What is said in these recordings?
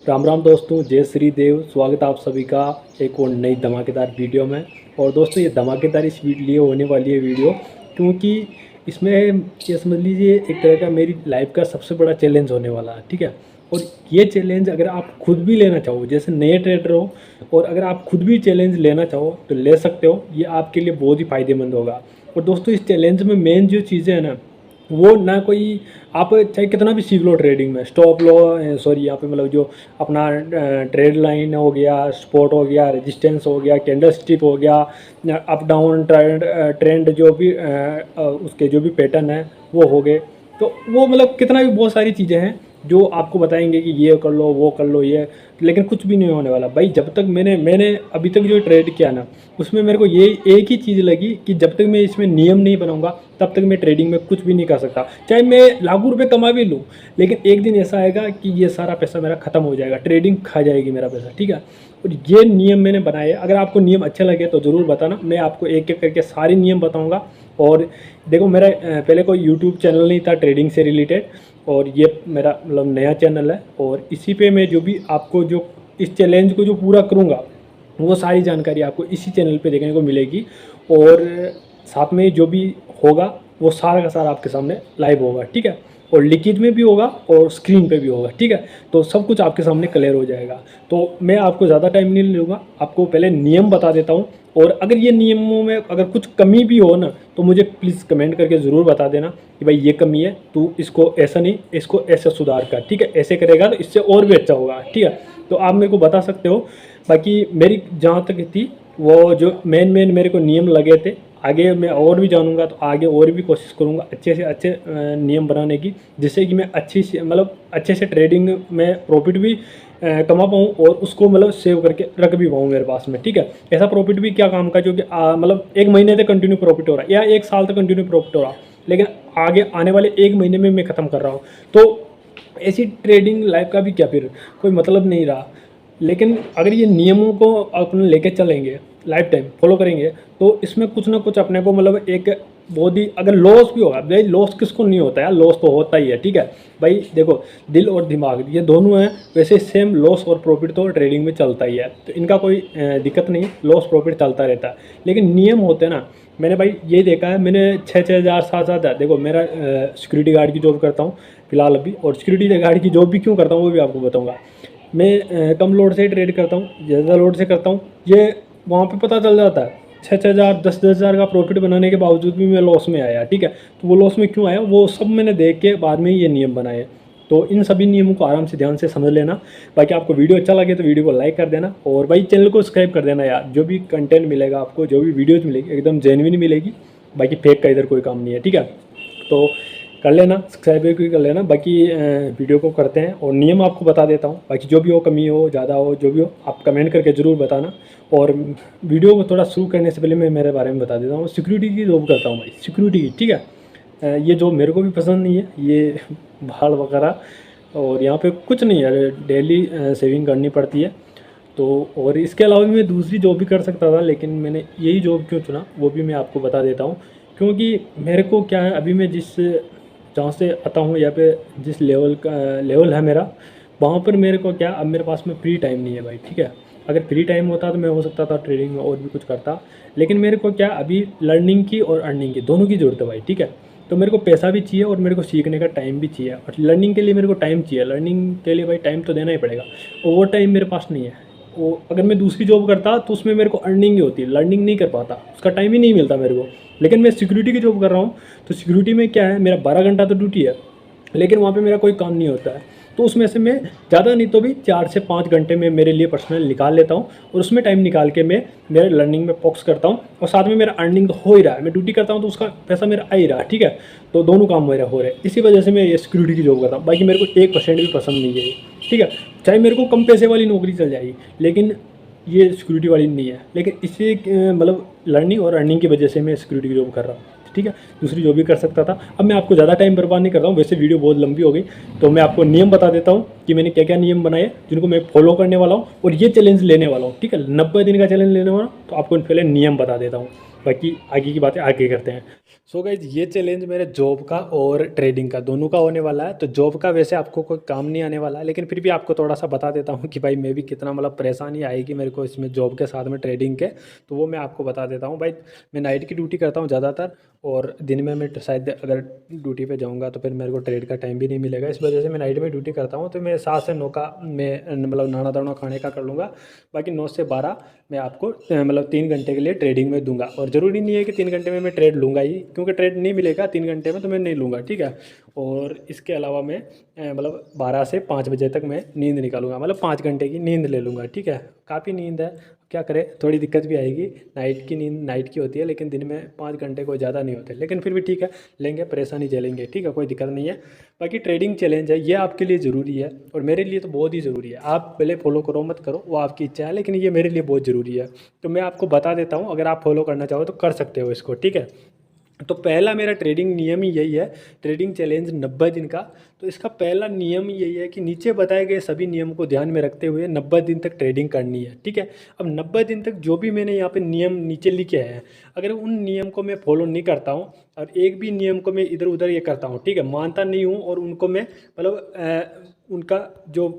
राम राम दोस्तों, जय श्री देव। स्वागत है आप सभी का एक और नई धमाकेदार वीडियो में। और दोस्तों, ये धमाकेदार इस लिए होने वाली है वीडियो, क्योंकि इसमें ये समझ लीजिए एक तरह का मेरी लाइफ का सबसे बड़ा चैलेंज होने वाला है। ठीक है। और ये चैलेंज अगर आप खुद भी लेना चाहो, जैसे नए ट्रेडर हो, और अगर आप खुद भी चैलेंज लेना चाहो तो ले सकते हो। ये आपके लिए बहुत ही फायदेमंद होगा। और दोस्तों, इस चैलेंज में मेन जो चीज़ें हैं ना, वो ना कोई, आप चाहे कितना भी सीख लो ट्रेडिंग में, स्टॉप लो, सॉरी यहाँ पे मतलब जो अपना ट्रेड लाइन हो गया, स्पॉट हो गया, रेजिस्टेंस हो गया, कैंडल स्टिक हो गया, अप डाउन ट्रेंड जो भी उसके जो भी पैटर्न है वो हो गए। तो वो मतलब कितना भी बहुत सारी चीज़ें हैं जो आपको बताएंगे कि ये कर लो, वो कर लो, ये, लेकिन कुछ भी नहीं होने वाला भाई। जब तक मैंने अभी तक जो ट्रेड किया ना, उसमें मेरे को ये एक ही चीज़ लगी कि जब तक मैं इसमें नियम नहीं बनाऊंगा तब तक मैं ट्रेडिंग में कुछ भी नहीं कर सकता। चाहे मैं लाखों रुपए कमा भी लूँ, लेकिन एक दिन ऐसा आएगा कि ये सारा पैसा मेरा खत्म हो जाएगा, ट्रेडिंग खा जाएगी मेरा पैसा। ठीक है। और ये नियम मैंने बनाए। अगर आपको नियम अच्छे लगे तो ज़रूर बताना, मैं आपको एक एक करके सारे नियम बताऊँगा। और देखो, मेरा पहले कोई यूट्यूब चैनल नहीं था ट्रेडिंग से रिलेटेड, और ये मेरा मतलब नया चैनल है। और इसी पे मैं जो भी आपको जो इस चैलेंज को जो पूरा करूँगा, वो सारी जानकारी आपको इसी चैनल पे देखने को मिलेगी। और साथ में जो भी होगा वो सारा का सारा आपके सामने लाइव होगा। ठीक है। और लिखित में भी होगा और स्क्रीन पे भी होगा। ठीक है। तो सब कुछ आपके सामने क्लियर हो जाएगा। तो मैं आपको ज़्यादा टाइम नहीं लूँगा, आपको पहले नियम बता देता हूँ। और अगर ये नियमों में अगर कुछ कमी भी हो ना, तो मुझे प्लीज़ कमेंट करके ज़रूर बता देना कि भाई ये कमी है, तू इसको ऐसा नहीं, इसको ऐसा सुधार कर। ठीक है। ऐसे करेगा तो इससे और भी अच्छा होगा। ठीक है। तो आप मेरे को बता सकते हो। बाकी मेरी जहाँ तक थी, वो जो मेन मेरे को नियम लगे थे, आगे मैं और भी जानूंगा तो आगे और भी कोशिश करूंगा अच्छे से अच्छे नियम बनाने की, जिससे कि मैं अच्छी से मतलब अच्छे से ट्रेडिंग में प्रॉफिट भी कमा पाऊँ, और उसको मतलब सेव करके रख भी पाऊँ मेरे पास में। ठीक है। ऐसा प्रॉफिट भी क्या काम का जो कि मतलब एक महीने तक कंटिन्यू प्रॉफिट हो रहा है, या एक साल तक कंटिन्यू प्रॉफिट हो रहा है, लेकिन आगे आने वाले एक महीने में मैं ख़त्म कर रहा हूँ। तो ऐसी ट्रेडिंग लाइफ का भी क्या फिर कोई मतलब नहीं रहा। लेकिन अगर ये नियमों को अपने लेके चलेंगे, लाइफ टाइम फॉलो करेंगे, तो इसमें कुछ ना कुछ अपने को मतलब एक बहुत ही, अगर लॉस भी होगा भाई, लॉस किसको नहीं होता है, लॉस तो होता ही है। ठीक है भाई। देखो, दिल और दिमाग ये दोनों हैं, वैसे सेम लॉस और प्रॉफिट तो ट्रेडिंग में चलता ही है, तो इनका कोई दिक्कत नहीं, लॉस प्रॉफिट चलता रहता है। लेकिन नियम होते हैं ना, मैंने भाई ये देखा है, मैंने 6,000 7,000, देखो मेरा सिक्योरिटी गार्ड की जॉब करता हूँ फिलहाल अभी, और सिक्योरिटी गार्ड की जॉब भी क्यों करता हूँ वो भी आपको बताऊँगा। मैं कम लोड से ट्रेड करता हूँ, ज़्यादा लोड से करता हूँ, ये वहाँ पे पता चल जाता है। 6,000 10,000 का प्रॉफिट बनाने के बावजूद भी मैं लॉस में आया। ठीक है। तो वो लॉस में क्यों आया, वो सब मैंने देख के बाद में ये नियम बनाए। तो इन सभी नियमों को आराम से ध्यान से समझ लेना। बाकी आपको वीडियो अच्छा लगे तो वीडियो को लाइक कर देना, और भाई चैनल को सब्सक्राइब कर देना यार। जो भी कंटेंट मिलेगा आपको, जो भी वीडियोज़ मिलेगी, एकदम जेन्युइन मिलेगी। बाकी फेक का इधर कोई काम नहीं है। ठीक है। तो कर लेना, सब्सक्राइब भी कर लेना। बाकी वीडियो को करते हैं और नियम आपको बता देता हूँ। बाकी जो भी हो, कमी हो, ज़्यादा हो, जो भी हो, आप कमेंट करके ज़रूर बताना। और वीडियो को थोड़ा शुरू करने से पहले मैं मेरे बारे में बता देता हूँ। सिक्योरिटी की जॉब करता हूँ भाई, सिक्योरिटी की। ठीक है। ये जॉब मेरे को भी पसंद नहीं है, ये भाड़ वगैरह, और यहाँ पे कुछ नहीं है, डेली सेविंग करनी पड़ती है। तो और इसके अलावा भी मैं दूसरी जॉब भी कर सकता था, लेकिन मैंने यही जॉब क्यों चुना वो भी मैं आपको बता देता हूँ। क्योंकि मेरे को क्या है, अभी मैं जिस जहाँ से आता हूँ, या पे जिस लेवल है मेरा, वहाँ पर मेरे को क्या, अब मेरे पास में फ्री टाइम नहीं है भाई। ठीक है। अगर फ्री टाइम होता तो मैं हो सकता था ट्रेडिंग में और भी कुछ करता, लेकिन मेरे को क्या, अभी लर्निंग की और अर्निंग की दोनों की ज़रूरत है भाई। ठीक है। तो मेरे को पैसा भी चाहिए और मेरे को सीखने का टाइम भी चाहिए, और लर्निंग के लिए मेरे को टाइम चाहिए। लर्निंग के लिए भाई टाइम तो देना ही पड़ेगा, और वो टाइम मेरे पास नहीं है। वो अगर मैं दूसरी जॉब करता तो उसमें मेरे को अर्निंग ही होती, लर्निंग नहीं कर पाता, उसका टाइम ही नहीं मिलता मेरे को। लेकिन मैं सिक्योरिटी की जॉब कर रहा हूँ, तो सिक्योरिटी में क्या है, मेरा 12 घंटा तो ड्यूटी है, लेकिन वहाँ पे मेरा कोई काम नहीं होता है। तो उसमें से मैं ज़्यादा नहीं तो भी 4 से 5 घंटे में मेरे लिए पर्सनल निकाल लेता हूँ, और उसमें टाइम निकाल के मैं मेरे लर्निंग में फोकस करता हूँ, और साथ में मेरा अर्निंग तो हो ही रहा है। मैं ड्यूटी करता हूँ तो उसका पैसा मेरा आ ही रहा है। ठीक है। तो दोनों काम मेरा हो रहे हैं, इसी वजह से मैं ये सिक्योरिटी की जॉब करता हूँ। बाकी मेरे को 1% भी पसंद नहीं है। ठीक है। चाहे मेरे को कम पैसे वाली नौकरी चल जाएगी, लेकिन ये सिक्योरिटी वाली नहीं है। लेकिन इससे मतलब लर्निंग और अर्निंग की वजह से मैं सिक्योरिटी की जॉब कर रहा हूँ। ठीक है। दूसरी जॉब भी कर सकता था। अब मैं आपको ज़्यादा टाइम बर्बाद नहीं कर रहा हूँ, वैसे वीडियो बहुत लंबी हो गई, तो मैं आपको नियम बता देता हूँ कि मैंने क्या क्या नियम बनाए जिनको मैं फॉलो करने वाला हूँ, और ये चैलेंज लेने वाला हूँ। ठीक है। 90 दिन का चैलेंज लेने वाला हूँ, तो आपको पहले नियम बता देता हूँ। बाकी आगे की बातें आगे करते हैं। सो गाइज ये चैलेंज मेरे जॉब का और ट्रेडिंग का दोनों का होने वाला है। तो जॉब का वैसे आपको कोई काम नहीं आने वाला है, लेकिन फिर भी आपको थोड़ा सा बता देता हूँ कि भाई मैं भी कितना मतलब परेशानी आएगी मेरे को इसमें जॉब के साथ में ट्रेडिंग के। तो वो मैं आपको बता देता हूँ भाई। मैं नाइट की ड्यूटी करता हूँ ज़्यादातर, और दिन में मैं शायद अगर ड्यूटी पे जाऊँगा तो फिर मेरे को ट्रेड का टाइम भी नहीं मिलेगा। इस वजह से मैं नाइट में ड्यूटी करता हूँ। तो मैं 7 से 9 का मैं मतलब नहाना धोना खाने का कर लूँगा। बाकी 9 से 12 मैं आपको मतलब 3 घंटे के लिए ट्रेडिंग में दूंगा। और ज़रूरी नहीं है कि 3 घंटे में मैं ट्रेड लूँगा ही, क्योंकि ट्रेड नहीं मिलेगा 3 घंटे में तो मैं नहीं लूँगा, ठीक है। और इसके अलावा मैं मतलब 12 से 5 बजे तक मैं नींद निकालूंगा, मतलब 5 घंटे की नींद ले लूँगा, ठीक है। काफ़ी नींद है, क्या करें, थोड़ी दिक्कत भी आएगी। नाइट की नींद नाइट की होती है, लेकिन दिन में 5 घंटे कोई ज़्यादा नहीं होते, लेकिन फिर भी ठीक है, लेंगे, परेशानी झेलेंगे, ठीक है, कोई दिक्कत नहीं है। बाकी ट्रेडिंग चैलेंज है, ये आपके लिए ज़रूरी है और मेरे लिए तो बहुत ही ज़रूरी है। आप पहले फॉलो करो मत करो वो आपकी इच्छा है, लेकिन ये मेरे लिए बहुत ज़रूरी है। तो मैं आपको बता देता हूँ, अगर आप फॉलो करना चाहो तो कर सकते हो इसको, ठीक है। तो पहला मेरा ट्रेडिंग नियम ही यही है, ट्रेडिंग चैलेंज 90 दिन का। तो इसका पहला नियम यही है कि नीचे बताए गए सभी नियम को ध्यान में रखते हुए 90 दिन तक ट्रेडिंग करनी है, ठीक है। अब 90 दिन तक जो भी मैंने यहाँ पे नियम नीचे लिखे हैं, अगर उन नियम को मैं फॉलो नहीं करता हूँ और एक भी नियम को मैं इधर उधर ये करता हूँ, ठीक है, मानता नहीं हूँ और उनको मैं मतलब उनका जो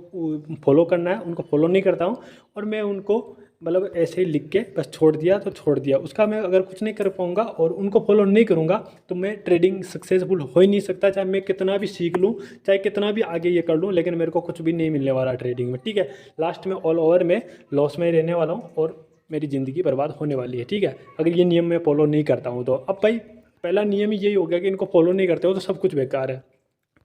फॉलो करना है उनको फॉलो नहीं करता हूँ, और मैं उनको मतलब ऐसे ही लिख के बस छोड़ दिया तो छोड़ दिया, उसका मैं अगर कुछ नहीं कर पाऊँगा और उनको फॉलो नहीं करूँगा तो मैं ट्रेडिंग सक्सेसफुल हो ही नहीं सकता। चाहे मैं कितना भी सीख लूँ, चाहे कितना भी आगे ये कर लूँ, लेकिन मेरे को कुछ भी नहीं मिलने वाला ट्रेडिंग में, ठीक है। लास्ट में ऑल ओवर में लॉस में ही रहने वाला हूँ और मेरी ज़िंदगी बर्बाद होने वाली है, ठीक है, अगर ये नियम मैं फॉलो नहीं करता हूँ तो। अब भाई पहला नियम ही यही हो गया कि इनको फॉलो नहीं करते हो तो सब कुछ बेकार है।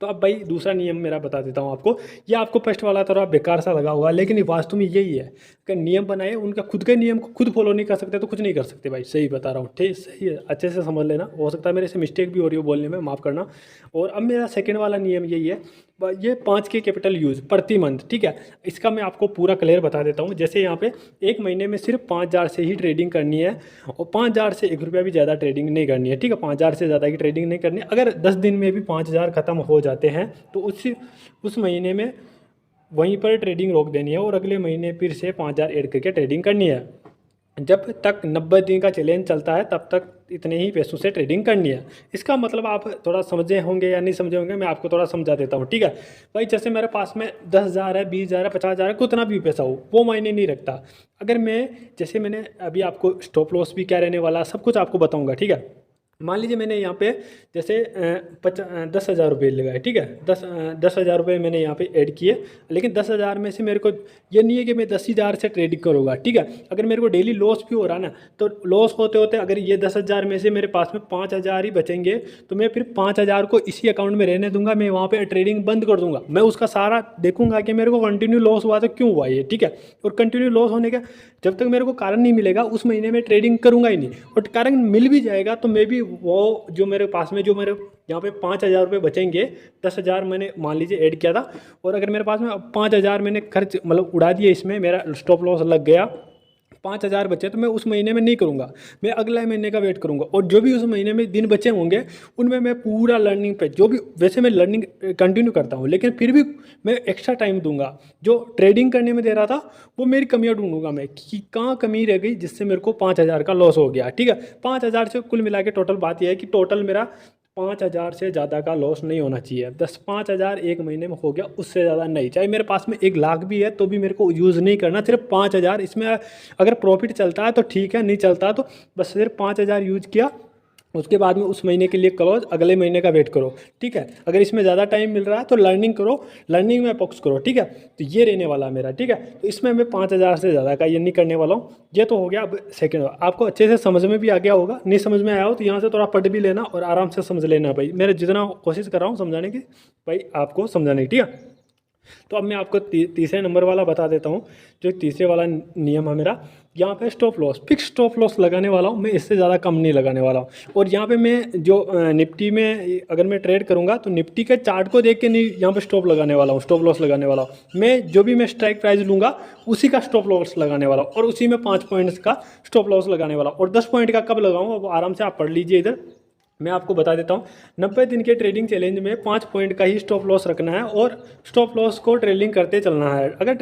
तो अब भाई दूसरा नियम मेरा बता देता हूँ आपको। ये आपको फर्स्ट वाला थोड़ा बेकार सा लगा होगा, लेकिन ये वास्तव में यही है कि नियम बनाए, उनका खुद के नियम को खुद फॉलो नहीं कर सकते तो कुछ नहीं कर सकते भाई, सही बता रहा हूँ, ठीक, सही है, अच्छे से समझ लेना। हो सकता है मेरे से मिस्टेक भी हो रही हो बोलने में, माफ़ करना। और अब मेरा सेकेंड वाला नियम यही है, ये 5 के कैपिटल यूज़ प्रति मंथ, ठीक है। इसका मैं आपको पूरा क्लियर बता देता हूँ। जैसे यहाँ पे एक महीने में सिर्फ 5,000 से ही ट्रेडिंग करनी है और 5,000 से 1 रुपया भी ज़्यादा ट्रेडिंग नहीं करनी है, ठीक है। 5,000 से ज़्यादा की ट्रेडिंग नहीं करनी है। अगर 10 दिन में भी 5,000 ख़त्म हो जाते हैं तो उस महीने में वहीं पर ट्रेडिंग रोक देनी है और अगले महीने फिर से 5,000 ऐड करके ट्रेडिंग करनी है। जब तक 90 दिन का चैलेंज चलता है तब तक इतने ही पैसों से ट्रेडिंग करनी है। इसका मतलब आप थोड़ा समझे होंगे या नहीं समझे होंगे, मैं आपको थोड़ा समझा देता हूँ, ठीक है भाई। जैसे मेरे पास में 10,000 है, 20,000 है, 50,000 है, कितना भी पैसा हो वो मायने नहीं रखता। अगर मैं जैसे मैंने अभी आपको स्टॉप लॉस भी क्या रहने वाला सब कुछ आपको बताऊँगा, ठीक है। मान लीजिए मैंने यहाँ पे जैसे 10,000 रुपये लगाए, ठीक है, 10,000 रुपये मैंने यहाँ पे ऐड किए, लेकिन 10,000 में से मेरे को ये नहीं है कि मैं 10,000 से ट्रेडिंग करूँगा, ठीक है। अगर मेरे को डेली लॉस भी हो रहा ना, तो लॉस होते होते अगर ये 10,000 में से मेरे पास में 5,000 ही बचेंगे तो मैं फिर 5,000 को इसी अकाउंट में रहने दूंगा, मैं वहाँ पर ट्रेडिंग बंद कर दूंगा। मैं उसका सारा देखूंगा कि मेरे को कंटिन्यू लॉस हुआ तो क्यों हुआ ये, ठीक है। और कंटिन्यू लॉस होने का जब तक मेरे को कारण नहीं मिलेगा उस महीने में ट्रेडिंग करूँगा ही नहीं, और कारण मिल भी जाएगा तो मैं भी वो जो मेरे पास में जो मेरे यहाँ पे 5,000 रुपये बचेंगे, 10,000 मैंने मान लीजिए ऐड किया था और अगर मेरे पास में 5,000 मैंने खर्च मतलब उड़ा दिए, इसमें मेरा स्टॉप लॉस लग गया, 5,000 बचे तो मैं उस महीने में नहीं करूँगा, मैं अगले महीने का वेट करूँगा। और जो भी उस महीने में दिन बचे होंगे उनमें मैं पूरा लर्निंग पे जो भी, वैसे मैं लर्निंग कंटिन्यू करता हूँ लेकिन फिर भी मैं एक्स्ट्रा टाइम दूंगा। जो ट्रेडिंग करने में दे रहा था वो मेरी कमियाँ ढूंढूंगा मैं कि कहाँ कमी रह गई जिससे मेरे को 5,000 का लॉस हो गया, ठीक है। 5,000 से कुल मिला के टोटल बात यह है कि टोटल मेरा 5,000 से ज़्यादा का लॉस नहीं होना चाहिए। 5,000 एक महीने में हो गया, उससे ज़्यादा नहीं। चाहे मेरे पास में 1,00,000 भी है तो भी मेरे को यूज़ नहीं करना, सिर्फ 5,000। इसमें अगर प्रॉफिट चलता है तो ठीक है, नहीं चलता तो बस सिर्फ 5,000 यूज किया, उसके बाद में उस महीने के लिए क्लोज, अगले महीने का वेट करो, ठीक है। अगर इसमें ज़्यादा टाइम मिल रहा है तो लर्निंग करो, लर्निंग में फोकस करो, ठीक है। तो ये रहने वाला मेरा, ठीक है। तो इसमें मैं 5,000 से ज़्यादा का ये नहीं करने वाला हूँ। ये तो हो गया। अब सेकंड, आपको अच्छे से समझ में भी आ गया होगा, नहीं समझ में आया हो तो यहाँ से थोड़ा पढ़ भी लेना और आराम से समझ लेना भाई। मेरे जितना कोशिश कर रहा हूँ समझाने की भाई, आपको समझाने की, ठीक है। तो अब मैं आपको तीसरे नंबर वाला बता देता हूँ। जो तीसरे वाला नियम है मेरा, यहाँ पे stop loss, fix stop loss लगाने वाला हूँ मैं, इससे ज़्यादा कम नहीं लगाने वाला हूँ। और यहाँ पे मैं जो निफ्टी में अगर मैं ट्रेड करूँगा तो निफ्टी के चार्ट को देख के नहीं यहाँ पे स्टॉप लगाने वाला हूँ, स्टॉप लॉस लगाने वाला हूँ। मैं जो भी मैं स्ट्राइक प्राइस लूँगा उसी का स्टॉप लॉस लगाने वाला हूँ और उसी में 5 पॉइंट्स का स्टॉप लॉस लगाने वाला हूँ। और 10 पॉइंट का कब लगाऊँ वो आराम से आप पढ़ लीजिए इधर। मैं आपको बता देता हूँ। 90 दिन के ट्रेडिंग चैलेंज में 5 पॉइंट का ही स्टॉप लॉस रखना है और स्टॉप लॉस को ट्रेलिंग करते चलना है। अगर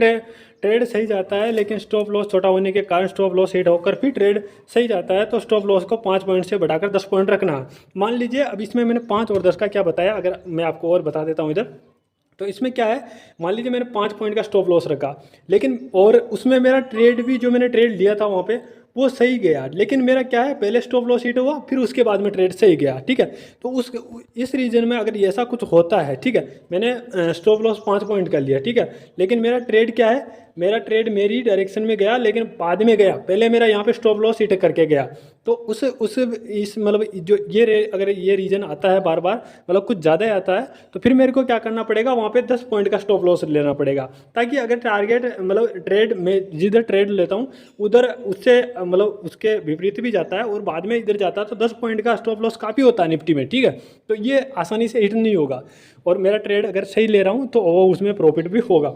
ट्रेड सही जाता है लेकिन स्टॉप लॉस छोटा होने के कारण स्टॉप लॉस हिट होकर फिर ट्रेड सही जाता है तो स्टॉप लॉस को 5 पॉइंट से बढ़ाकर 10 पॉइंट रखना है। मान लीजिए अब इसमें मैंने 5 और 10 का क्या बताया, अगर मैं आपको और बता देता हूँ इधर। तो इसमें क्या है, मान लीजिए मैंने 5 पॉइंट का स्टॉप लॉस रखा, लेकिन और उसमें मेरा ट्रेड भी जो मैंने ट्रेड लिया था वहाँ पे वो सही गया, लेकिन मेरा क्या है पहले स्टॉप लॉस हिट हुआ फिर उसके बाद में ट्रेड सही गया। ठीक है, तो इस रीजन में अगर ऐसा कुछ होता है, ठीक है, मैंने स्टॉप लॉस 5 पॉइंट का लिया, ठीक है, लेकिन मेरा ट्रेड क्या है, मेरा ट्रेड मेरी डायरेक्शन में गया लेकिन बाद में गया, पहले मेरा यहाँ पे स्टॉप लॉस हिट करके गया। तो इस मतलब जो अगर ये रीजन आता है बार बार, मतलब कुछ ज़्यादा आता है, तो फिर मेरे को क्या करना पड़ेगा, वहाँ पे 10 पॉइंट का स्टॉप लॉस लेना पड़ेगा, ताकि अगर टारगेट मतलब ट्रेड में जिधर ट्रेड लेता हूँ उधर उससे मतलब उसके विपरीत भी जाता है और बाद में इधर जाता है, तो 10 पॉइंट का स्टॉप लॉस काफ़ी होता है निफ्टी में। ठीक है, तो ये आसानी से हिट नहीं होगा और मेरा ट्रेड अगर सही ले रहा हूँ तो वो उसमें प्रॉफिट भी होगा।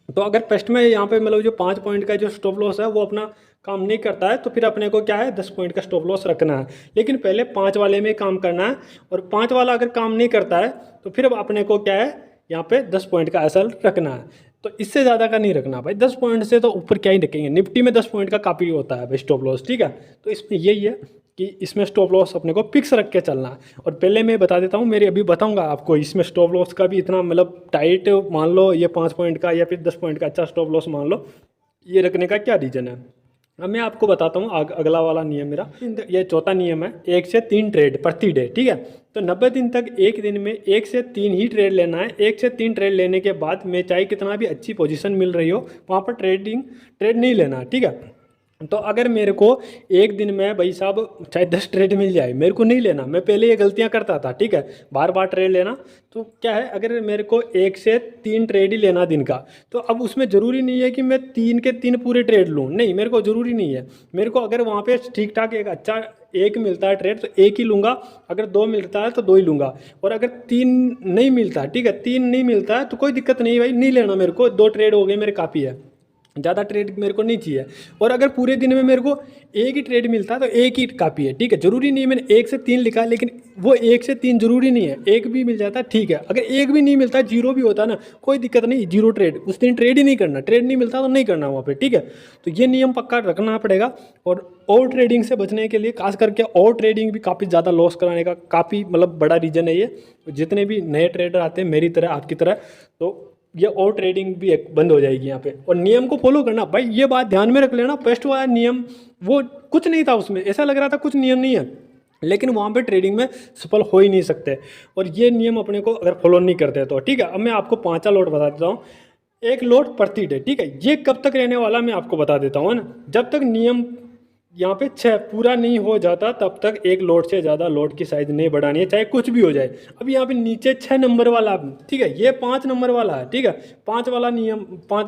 तो अगर फर्स्ट में यहाँ पे मतलब जो 5 पॉइंट का जो स्टॉप लॉस है वो अपना काम नहीं करता है, तो फिर अपने को क्या है 10 पॉइंट का स्टॉप लॉस रखना है, लेकिन पहले 5 वाले में काम करना है। और 5 वाला अगर काम नहीं करता है तो फिर अपने को क्या है यहाँ पे 10 पॉइंट का एसएल रखना है। तो इससे ज़्यादा का नहीं रखना भाई, 10 पॉइंट से तो ऊपर क्या ही रखेंगे, निफ्टी में 10 पॉइंट का काफ़ी होता है भाई स्टॉप लॉस। ठीक है, तो इसमें यही है कि इसमें स्टॉप लॉस अपने को फिक्स रख के चलना है। और पहले मैं बता देता हूँ, मेरी अभी बताऊंगा आपको इसमें स्टॉप लॉस का भी इतना मतलब टाइट मान लो ये 5 पॉइंट का या फिर 10 पॉइंट का अच्छा स्टॉप लॉस मान लो, ये रखने का क्या रीज़न है। अब मैं आपको बताता हूँ अगला वाला नियम मेरा, ये चौथा नियम है, 1 से 3 ट्रेड प्रति डे। ठीक है, तो 90 दिन तक एक दिन में 1 से 3 ही ट्रेड लेना है। 1 से 3 ट्रेड लेने के बाद में चाहे कितना भी अच्छी पोजीशन मिल रही हो वहाँ पर ट्रेड नहीं लेना। ठीक है, तो अगर मेरे को एक दिन में भाई साहब चाहे 10 ट्रेड मिल जाए, मेरे को नहीं लेना, मैं पहले ये गलतियां करता था। ठीक है, बार बार ट्रेड लेना, तो क्या है अगर मेरे को 1 से 3 ट्रेड ही लेना दिन का, तो अब उसमें ज़रूरी नहीं है कि मैं 3 के 3 पूरे ट्रेड लूँ, नहीं, मेरे को ज़रूरी नहीं है। मेरे को अगर वहाँ पे ठीक ठाक एक अच्छा एक मिलता है ट्रेड तो एक ही लूँगा, अगर 2 मिलता है तो 2 ही लूँगा, और अगर 3 नहीं मिलता, ठीक है, 3 नहीं मिलता है तो कोई दिक्कत नहीं भाई, नहीं लेना, मेरे को 2 ट्रेड हो गए मेरे काफ़ी है, ज़्यादा ट्रेड मेरे को नहीं चाहिए। और अगर पूरे दिन में मेरे को एक ही ट्रेड मिलता है तो एक ही काफ़ी है। ठीक है, ज़रूरी नहीं है मैंने 1 से 3 लिखा, लेकिन वो 1 से 3 ज़रूरी नहीं है, एक भी मिल जाता है ठीक है। अगर एक भी नहीं मिलता, जीरो भी होता है ना, कोई दिक्कत नहीं, जीरो ट्रेड, उस दिन ट्रेड ही नहीं करना, ट्रेड नहीं मिलता तो नहीं करना वहाँ पे। ठीक है, तो ये नियम पक्का रखना पड़ेगा। और ओवर ट्रेडिंग से बचने के लिए, खास करके ओवर ट्रेडिंग भी काफ़ी ज़्यादा लॉस कराने का काफ़ी मतलब बड़ा रीज़न है ये। जितने भी नए ट्रेडर आते हैं मेरी तरह आपकी तरह, तो ये और ट्रेडिंग भी एक बंद हो जाएगी यहाँ पे। और नियम को फॉलो करना भाई, ये बात ध्यान में रख लेना, फर्स्ट वाला नियम वो कुछ नहीं था, उसमें ऐसा लग रहा था कुछ नियम नहीं है, लेकिन वहाँ पे ट्रेडिंग में सफल हो ही नहीं सकते। और ये नियम अपने को अगर फॉलो नहीं करते तो ठीक है। अब मैं आपको 5 लोट बता देता हूँ, 1 लोट प्रति डे। ठीक है, ये कब तक रहने वाला मैं आपको बता देता हूँ ना, जब तक नियम यहाँ पे 6 पूरा नहीं हो जाता तब तक 1 लोट से ज़्यादा लोट की साइज़ नहीं बढ़ानी है, चाहे कुछ भी हो जाए। अब यहाँ पे नीचे 6 नंबर वाला, ठीक है, ये 5 नंबर वाला है। ठीक है, 5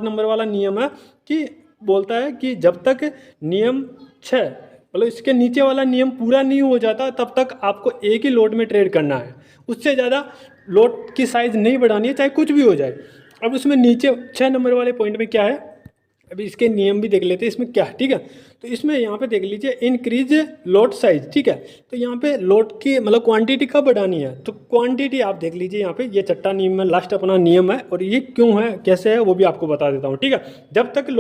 नंबर वाला नियम है कि बोलता है कि जब तक नियम 6 मतलब इसके नीचे वाला नियम पूरा नहीं हो जाता तब तक आपको एक ही लोट में ट्रेड करना है, उससे ज़्यादा लोट की साइज़ नहीं बढ़ानी है, चाहे कुछ भी हो जाए। अब उसमें नीचे 6 नंबर वाले पॉइंट में क्या है, अभी इसके नियम भी देख लेते हैं इसमें क्या है। ठीक है, तो इसमें यहाँ पे देख लीजिए इंक्रीज लोट साइज। ठीक है, तो यहाँ पे लोट की मतलब क्वांटिटी कब बढ़ानी है, तो क्वांटिटी आप देख लीजिए यहाँ पे, ये छठा नियम है, लास्ट अपना नियम है, और ये क्यों है कैसे है वो भी आपको बता देता हूँ। ठीक है, जब तक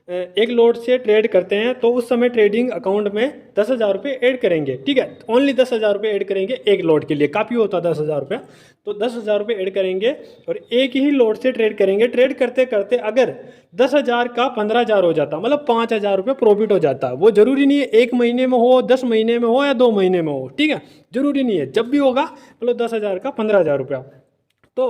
एक लोट से ट्रेड करते हैं तो उस समय ट्रेडिंग अकाउंट में 10,000 रुपये ऐड करेंगे। ठीक है, ओनली 10,000 रुपये ऐड करेंगे एक लोट के लिए, काफ़ी होता है 10,000 रुपये, तो 10,000 रुपये ऐड करेंगे और एक ही लोट से ट्रेड करेंगे। ट्रेड करते करते अगर 10,000 का 15,000 हो जाता, मतलब 5,000 रुपये प्रॉफिट हो जाता है। वो जरूरी नहीं है 1 महीने में हो, 10 महीने में हो या 2 महीने में हो। ठीक है, जरूरी नहीं है, जब भी होगा मतलब 10,000 का 15,000 रुपया, तो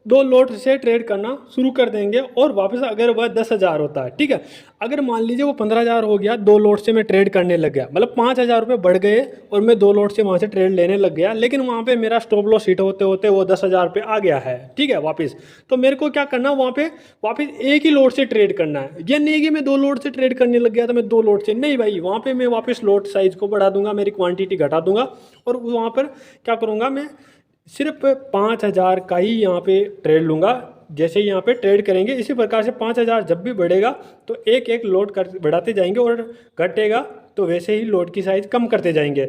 2 लोट से ट्रेड करना शुरू कर देंगे और वापस अगर वह 10,000 होता है। ठीक है, अगर मान लीजिए वो 15,000 हो गया, 2 लोट से मैं ट्रेड करने लग गया, मतलब 5,000 रुपये बढ़ गए और मैं 2 लोट से वहाँ से ट्रेड लेने लग गया, लेकिन वहाँ पे मेरा स्टॉप लॉस हिट होते होते वो 10,000 रुपये आ गया है। ठीक है, वापस तो मेरे को क्या करना, वहाँ पे वापस एक ही लोट से ट्रेड करना है। ये नहीं कि मैं 2 लोट से ट्रेड करने लग गया तो मैं 2 लोट से नहीं भाई, वहाँ पर मैं वापस लोट साइज़ को बढ़ा दूंगा, मेरी क्वान्टिटी घटा दूंगा और वहाँ पर क्या करूँगा, मैं सिर्फ 5,000 का ही यहाँ पे ट्रेड लूँगा। जैसे ही यहाँ पे ट्रेड करेंगे इसी प्रकार से 5,000 जब भी बढ़ेगा तो एक एक लोड कर बढ़ाते जाएंगे और घटेगा तो वैसे ही लोड की साइज़ कम करते जाएंगे।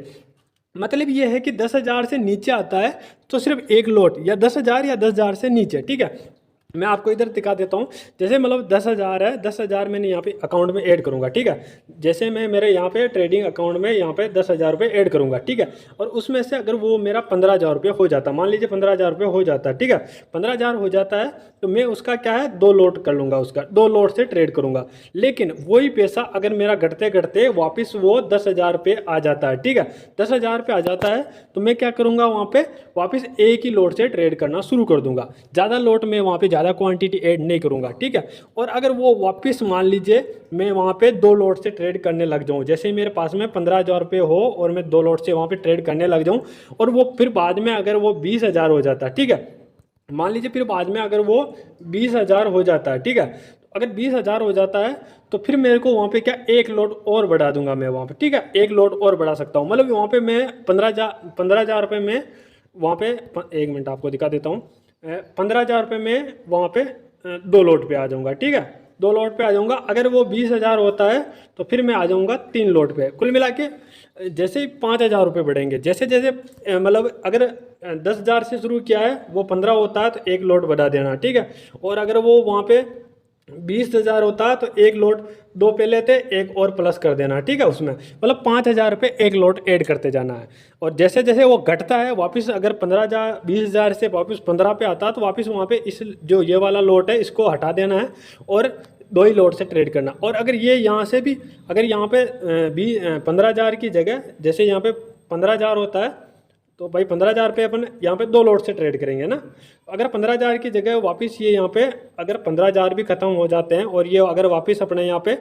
मतलब ये है कि 10,000 से नीचे आता है तो सिर्फ एक लोट, या 10,000 या 10,000 से नीचे, ठीक है। मैं आपको इधर दिखा देता हूँ। जैसे मतलब 10,000 है, 10,000 मैंने यहाँ पे अकाउंट में ऐड करूँगा, ठीक है। जैसे मैं मेरे यहाँ पे ट्रेडिंग अकाउंट में यहाँ पे 10,000 रुपये ऐड करूँगा, ठीक है। और उसमें से अगर वो मेरा 15,000 रुपये हो जाता, मान लीजिए 15,000 रुपये हो जाता है, ठीक है। 15,000 हो जाता है तो मैं उसका क्या है, 2 लोट कर लूँगा, उसका 2 लोट से ट्रेड करूँगा। लेकिन वही पैसा अगर मेरा घटते घटते वापस वो 10,000 रुपये आ जाता है, ठीक है। 10,000 रुपये आ जाता है तो मैं क्या करूँगा, वहाँ पे वापस एक ही लोट से ट्रेड करना शुरू कर दूंगा। ज़्यादा लोट में वहाँ पे ज़्यादा क्वांटिटी ऐड नहीं करूँगा, ठीक है। और अगर वो वापस मान लीजिए मैं वहाँ पे 2 लोट से ट्रेड करने लग जाऊँ, जैसे ही मेरे पास में 15,000 रुपये हो और मैं 2 लोट से वहाँ पे ट्रेड करने लग जाऊँ, और वो फिर बाद में अगर वो 20,000 हो जाता है, ठीक है। मान लीजिए फिर बाद में अगर वो 20,000 हो जाता है, ठीक है। अगर 20,000 हो जाता है तो फिर मेरे को वहाँ पे क्या, एक लोट और बढ़ा दूंगा मैं वहाँ पे, ठीक है। एक लोट और बढ़ा सकता हूँ, मतलब वहाँ पे मैं 15,000 रुपये में वहाँ पे, एक मिनट आपको दिखा देता हूँ। 15,000 रुपये में वहाँ पे 2 लोट पे आ जाऊँगा, ठीक है। 2 लोट पे आ जाऊँगा। अगर वो 20,000 होता है तो फिर मैं आ जाऊँगा 3 लोट पे। कुल मिला के जैसे ही 5,000 रुपये बढ़ेंगे, जैसे जैसे मतलब अगर 10,000 से शुरू किया है, वो 15 होता है तो एक लोट बढ़ा देना, ठीक है। और अगर वो वहाँ पे 20,000 होता है तो एक लोट, 2 पहले थे, एक और प्लस कर देना, ठीक है। उसमें मतलब 5,000 रुपये एक लोट ऐड करते जाना है। और जैसे जैसे वो घटता है वापस, अगर 15,000 20,000 से वापस 15 पे आता है तो वापस वहाँ पे इस जो ये वाला लोट है इसको हटा देना है और 2 ही लोट से ट्रेड करना। और अगर ये यहाँ से भी, अगर यहाँ पे 15,000 की जगह, जैसे यहाँ पे 15,000 होता है तो भाई 15,000 रुपये अपन यहाँ पे 2 लोट से ट्रेड करेंगे ना। अगर 15,000 की जगह वापस ये यहाँ पे अगर 15,000 भी खत्म हो जाते हैं और ये अगर वापस अपने यहाँ पे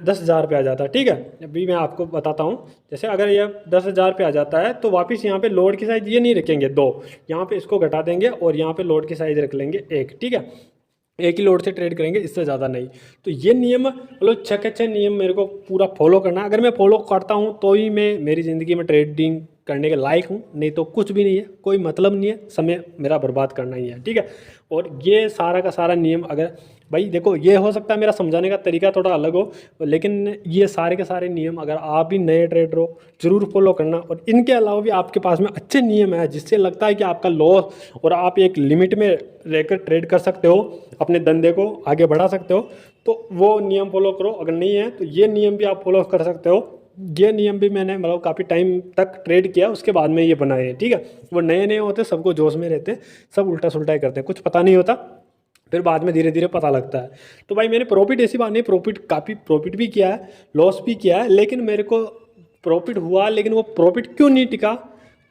10,000 पे आ जाता है, ठीक है। अभी मैं आपको बताता हूँ। जैसे अगर ये 10,000 पे आ जाता है तो वापस यहाँ पे लोड की साइज़ ये नहीं रखेंगे 2, यहाँ पे इसको घटा देंगे और यहाँ पे लोड की साइज़ रख लेंगे 1, ठीक है। एक ही लोड से ट्रेड करेंगे, इससे ज़्यादा नहीं। तो ये नियम मतलब अच्छे नियम मेरे को पूरा फॉलो करना है। अगर मैं फॉलो करता हूँ तो ही मैं मेरी ज़िंदगी में ट्रेडिंग करने के लायक हूँ, नहीं तो कुछ भी नहीं है, कोई मतलब नहीं है, समय मेरा बर्बाद करना ही है, ठीक है। और ये सारा का सारा नियम, अगर भाई देखो, ये हो सकता है मेरा समझाने का तरीका थोड़ा अलग हो, लेकिन ये सारे के सारे नियम अगर आप भी नए ट्रेडर हो ज़रूर फॉलो करना। और इनके अलावा भी आपके पास में अच्छे नियम है जिससे लगता है कि आपका लॉस और आप एक लिमिट में रहकर ट्रेड कर सकते हो, अपने धंधे को आगे बढ़ा सकते हो, तो वो नियम फॉलो करो। अगर नहीं है तो ये नियम भी आप फॉलो कर सकते हो। ये नियम भी मैंने मतलब काफ़ी टाइम तक ट्रेड किया, उसके बाद में ये बनाए हैं, ठीक है। वो नए नए होते, सबको जोश में रहते, सब उल्टा सुल्टा ही करते हैं, कुछ पता नहीं होता, फिर बाद में धीरे धीरे पता लगता है। तो भाई मैंने प्रॉफिट, ऐसी बात नहीं, प्रॉफिट काफ़ी प्रॉफिट भी किया है, लॉस भी किया है, लेकिन मेरे को प्रॉफिट हुआ। लेकिन वो प्रॉफिट क्यों नहीं टिका,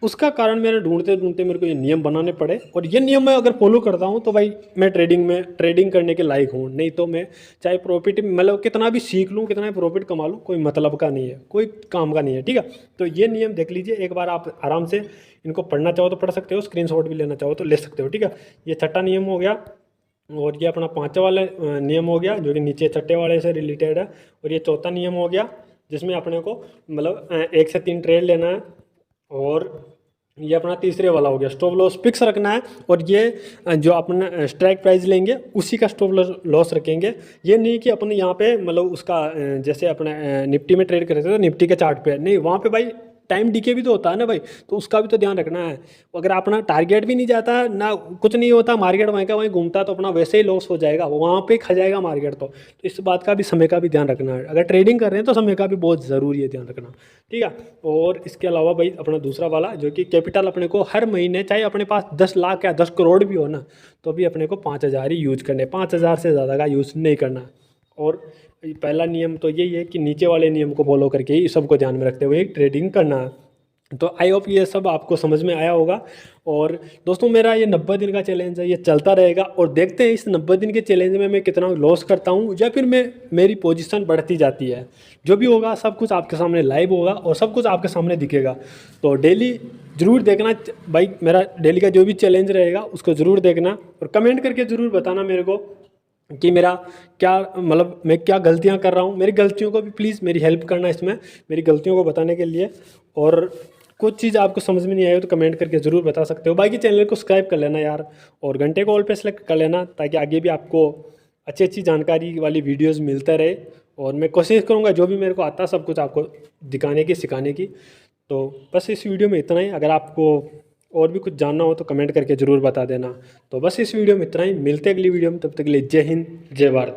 उसका कारण मैंने ढूंढते ढूंढते मेरे को ये नियम बनाने पड़े। और ये नियम मैं अगर फॉलो करता हूँ तो भाई मैं ट्रेडिंग करने के लायक हूँ। नहीं तो मैं चाहे प्रॉफिट मतलब कितना भी सीख लूँ, कितना भी प्रॉफिट कमा लूँ, कोई मतलब का नहीं है, कोई काम का नहीं है, ठीक है। तो ये नियम देख लीजिए एक बार, आप आराम से इनको पढ़ना चाहो तो पढ़ सकते हो, स्क्रीनशॉट भी लेना चाहो तो ले सकते हो, ठीक है। ये छठा नियम हो गया। और ये अपना पाँचवा वाला नियम हो गया जो कि नीचे छठे वाले से रिलेटेड है। और ये चौथा नियम हो गया जिसमें अपने को मतलब 1 से 3 ट्रेड लेना है। और ये अपना तीसरे वाला हो गया, स्टॉप लॉस फिक्स रखना है। और ये जो अपना स्ट्राइक प्राइस लेंगे उसी का स्टॉप लॉस रखेंगे। ये नहीं कि अपन यहाँ पे मतलब उसका जैसे अपने निफ्टी में ट्रेड करते थे तो निफ्टी के चार्ट पे नहीं, वहाँ पे भाई टाइम डीके भी तो होता है ना भाई, तो उसका भी तो ध्यान रखना है। अगर अपना टारगेट भी नहीं जाता ना, कुछ नहीं होता, मार्केट वहीं का वहीं घूमता, तो अपना वैसे ही लॉस हो जाएगा, वहाँ पे खा जाएगा मार्केट। तो इस बात का भी, समय का भी ध्यान रखना है। अगर ट्रेडिंग कर रहे हैं तो समय का भी बहुत ज़रूरी है ध्यान रखना, ठीक है। और इसके अलावा भाई अपना दूसरा वाला जो कि कैपिटल, अपने को हर महीने चाहे अपने पास 10 लाख या 10 करोड़ भी हो ना, तो भी अपने को 5,000 ही यूज करने, 5,000 से ज़्यादा का यूज़ नहीं करना। और पहला नियम तो यही है कि नीचे वाले नियम को फॉलो करके ही सबको ध्यान में रखते हुए ट्रेडिंग करना है। तो आई होप ये सब आपको समझ में आया होगा। और दोस्तों मेरा ये 90 दिन का चैलेंज है, ये चलता रहेगा और देखते हैं इस 90 दिन के चैलेंज में मैं कितना लॉस करता हूँ या फिर मेरी पोजीशन बढ़ती जाती है। जो भी होगा सब कुछ आपके सामने लाइव होगा और सब कुछ आपके सामने दिखेगा। तो डेली ज़रूर देखना भाई, मेरा डेली का जो भी चैलेंज रहेगा उसको ज़रूर देखना और कमेंट करके ज़रूर बताना मेरे को कि मेरा क्या मतलब मैं क्या गलतियां कर रहा हूं। मेरी गलतियों को भी प्लीज़ मेरी हेल्प करना इसमें, मेरी गलतियों को बताने के लिए। और कुछ चीज़ आपको समझ में नहीं आई हो तो कमेंट करके ज़रूर बता सकते हो। बाकी चैनल को सब्सक्राइब कर लेना यार, और घंटे को ऑल पे सेलेक्ट कर लेना ताकि आगे भी आपको अच्छी अच्छी जानकारी वाली वीडियोज़ मिलता रहे। और मैं कोशिश करूँगा जो भी मेरे को आता सब कुछ आपको दिखाने की, सिखाने की। तो बस इस वीडियो में इतना ही। अगर आपको और भी कुछ जानना हो तो कमेंट करके ज़रूर बता देना। तो बस इस वीडियो में इतना ही, मिलते हैं अगली वीडियो में, तब तक के लिए जय हिंद जय भारत।